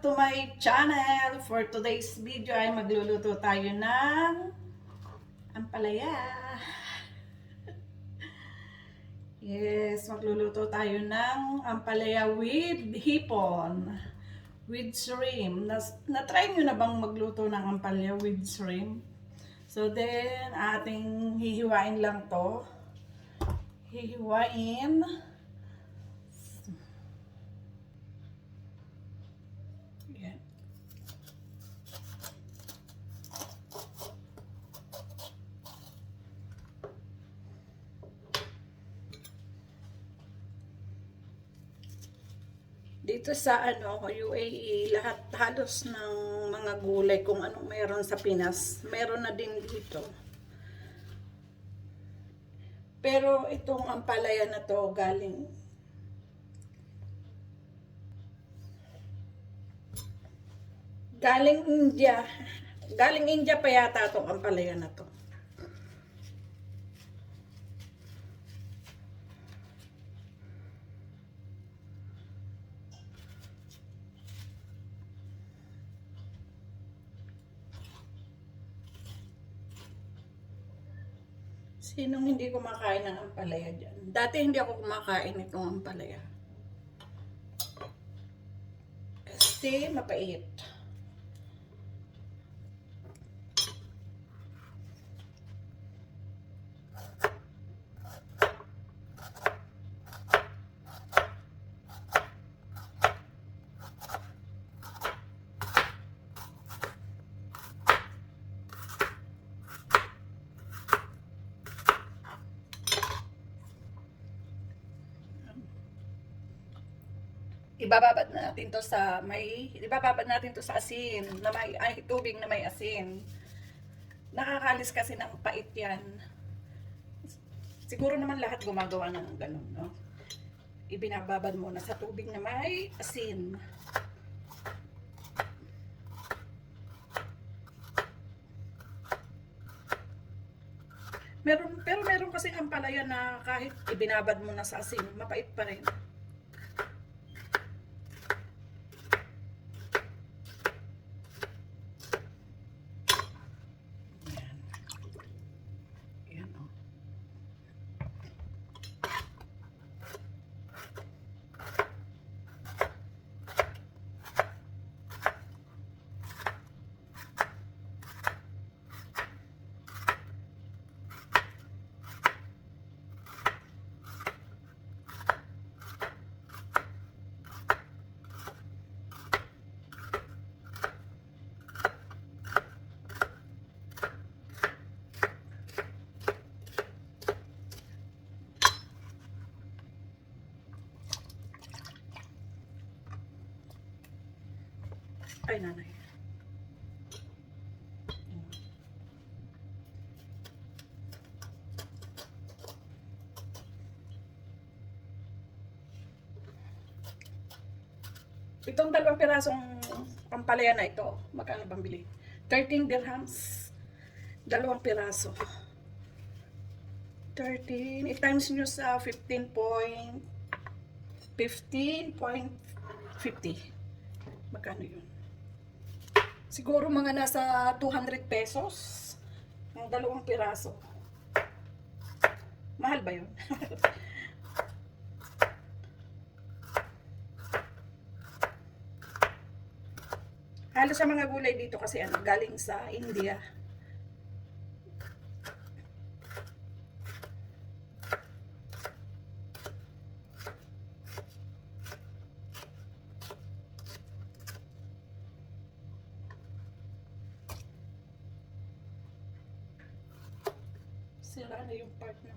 back to my channel. For today's video ay magluluto tayo ng ampalaya. Yes, magluluto tayo ng ampalaya with hipon, with shrimp. Na-try nyo na bang magluto ng ampalaya with shrimp? So then, ating hihiwain lang to. Hihiwain. Yan. Dito sa UAE, lahat halos ng mga gulay kung anong meron sa Pinas, meron na din dito. Pero itong ampalaya na to galing India. Galing India pa yata itong ampalaya na to. Sinong hindi kumakain ng ampalaya dyan? Dati hindi ako kumakain itong ampalaya. Kasi mapait. Ibababad natin to sa asin na may tubig na may asin. Nakakalis kasi ng pait yan. Siguro naman lahat gumagawa ng ganun, no? Ibinababad muna sa tubig na may asin. Pero meron kasi ampalaya na kahit ibinabad mo na sa asin, mapait pa rin. Ay, nanay. Itong dalawang pirasong pampalaya na ito, magkano bang bili? 13 dirhams. Dalawang piraso. 13, i-times nyo sa 15.50. Magkano yun? Siguro mga nasa 200 pesos ang dalawang piraso. Mahal ba yun? Halos sa mga gulay dito kasi galing sa India. Sira na yung part na.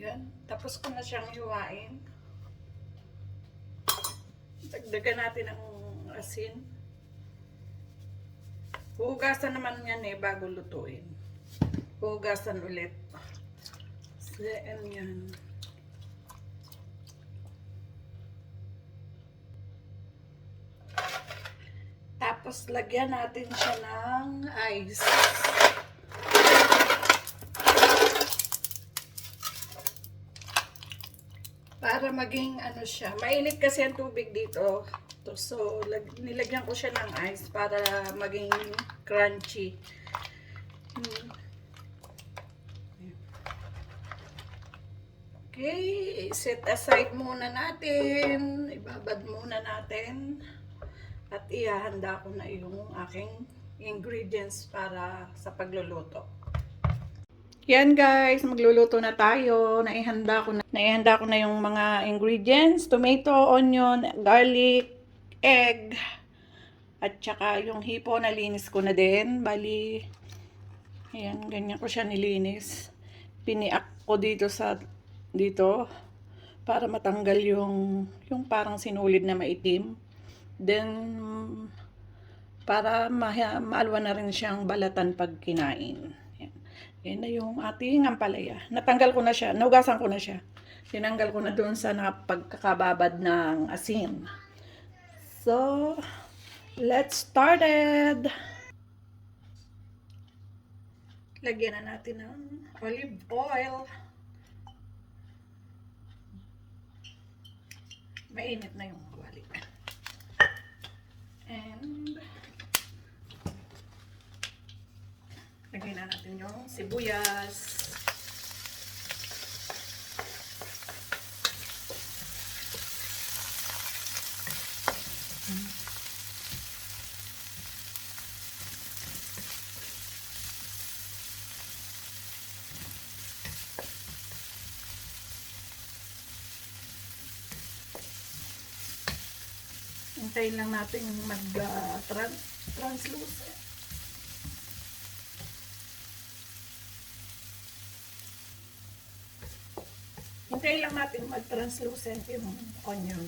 Yan. Tapos ko na siyang hiwain. Dagdagan natin ang asin. Hugasan naman yan bago lutuin. Hugasan ulit. So, yan. Tapos lagyan natin siya ng ice. Para maging ano siya. Mainit kasi ang tubig dito. So, nilagyan ko siya ng ice para maging crunchy. Okay, set aside muna natin. Ibabad muna natin. At ihahanda ko na yung aking ingredients para sa pagluluto. Yan guys, magluluto na tayo. Naihanda ko na yung mga ingredients. Tomato, onion, garlic, egg, at saka yung hipo na linis ko na din. Bali, ayan, ganyan ko siya nilinis. Piniak ko dito para matanggal yung parang sinulid na maitim. Then, para maalwa na rin siyang balatan pag kinain. Yan na yung ating ampalaya. Natanggal ko na siya. Naugasan ko na siya. Tinanggal ko na doon sa pagkakababad ng asin. So, let's start it. Lagyan na natin ng olive oil. Mainit na yung kawali. And lagyan na natin yung sibuyas. Hintayin lang natin mag-translucent. Hintayin lang natin mag-translucent yung onion.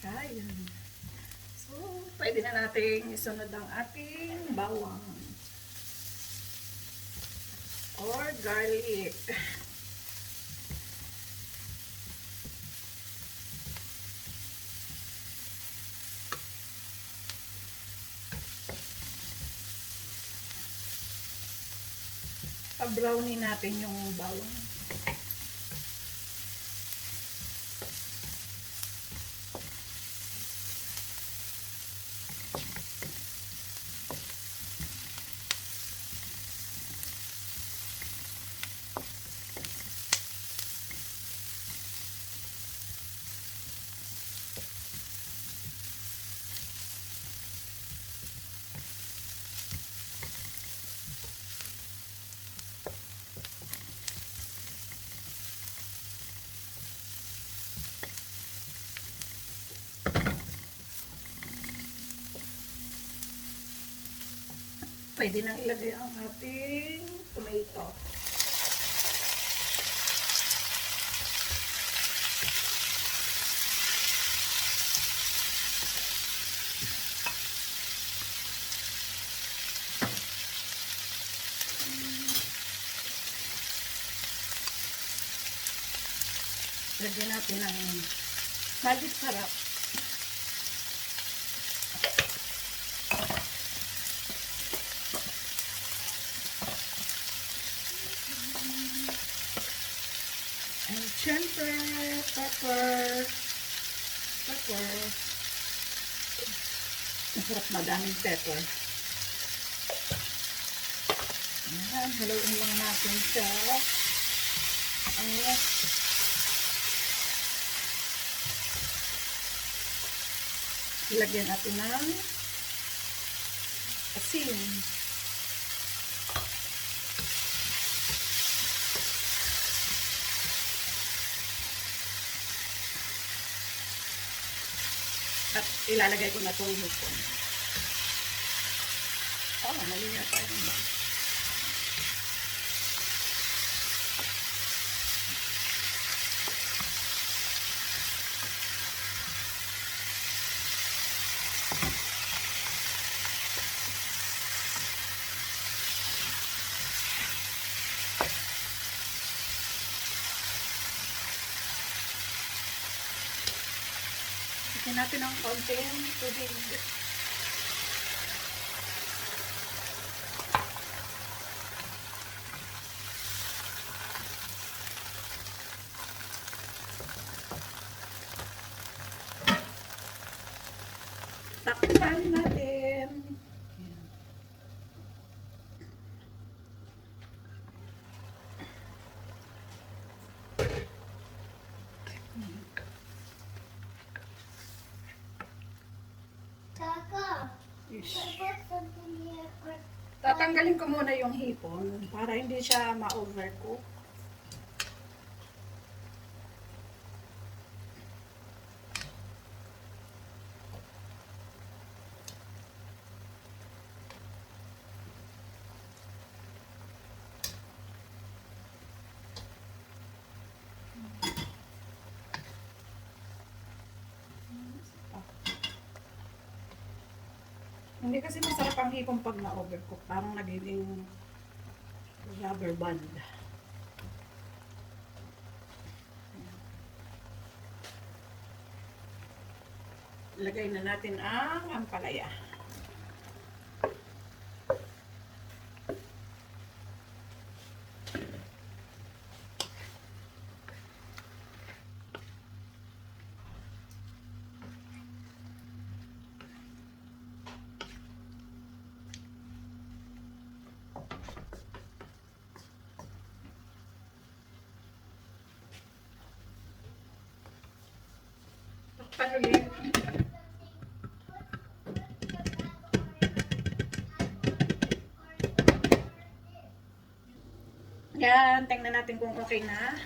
Ayan. So, pwede na natin isunod ang ating bawang or garlic. Pa-brownie natin yung bawang. Pwede nang ilagay ang ating tomato. Lagyan natin ng magic sarap. And syempre, pepper. Masarap madaming pepper. Ayan, haluin lang natin siya. Ilagyan natin ng asin. At ilalagay ko na itong hipon. mali na tayo. Lagyan natin ng konting tubig. Takpan natin. Ish. Tatanggalin ko muna yung hipon para hindi siya ma-overcook. Hindi kasi masarap ang hipon pag na-overcook. Parang nagiging rubber band. Lagay na natin ang ampalaya. Takpan ulit. Yan, tingnan natin kung okay na.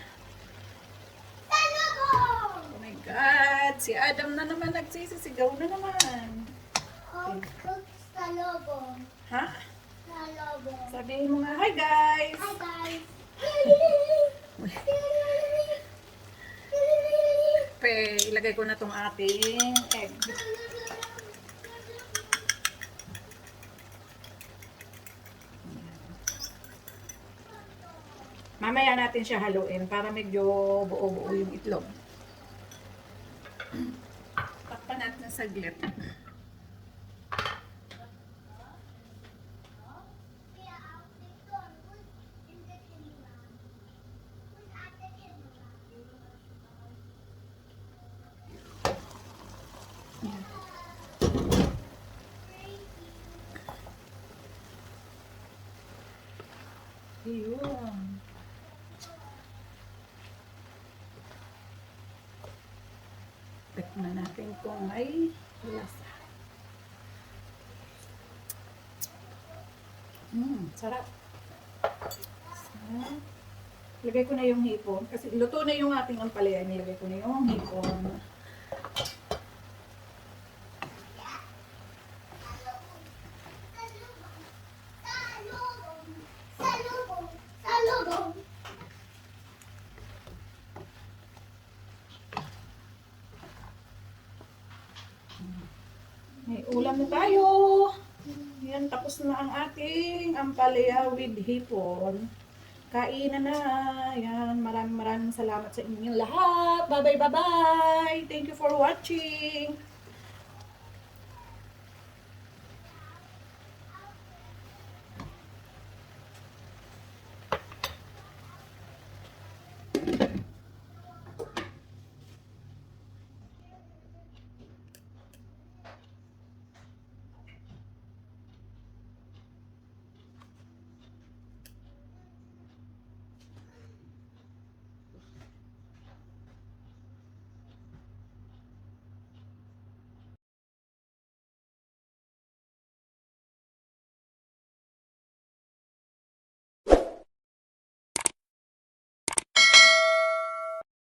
Oh my God! Si Adam na naman nagsisisigaw na naman. Salobong. Ha? Salobong. Sabihin mo nga, hi guys! Hi guys. Ilagay ko na tong ating egg. Mamaya natin siya haluin para medyo buo-buo yung itlog. Takpan natin na saglit. Ayun. Tikman natin kung may lasa. Sarap. So, ilagay ko na yung hipon. Kasi luto na yung ating ampalaya. Nilagay ko na yung hipon. Salobong. May ulam na tayo. Yan, tapos na ang ating ampalaya with hipon. Kainan na. Yan, maraming salamat sa inyong lahat. Bye-bye. Thank you for watching.